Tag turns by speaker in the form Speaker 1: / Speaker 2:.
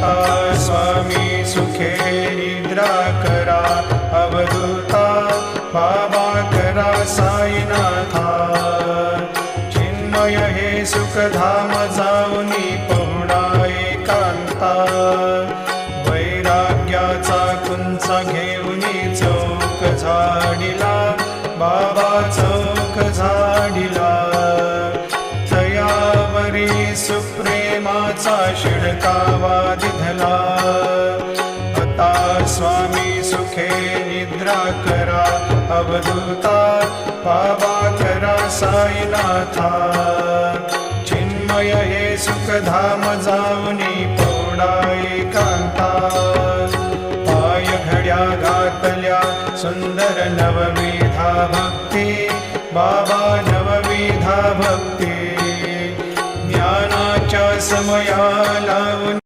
Speaker 1: आता स्वामी सुखे निद्रा करा अवधूता बाबा करा साईनाथा चिन्मय हे सुखधाम जाऊनी पहुडा एकांता वैराग्याचा कुंचा घेऊनी चौक झाडिला बाबा चौक झाडिला तयावरी सुप्रेमाचा शिडकावा दिधला आता स्वामी सुखे निद्रा करा अवधूता बाबा करा साईनाथा चिन्मय हे सुखधाम जाऊनी पौडा एकांता पाय घड्या घातल्या सुंदर नवविधा भक्ती बाबा नवविधा भक्ती ज्ञानाच्या समया लावून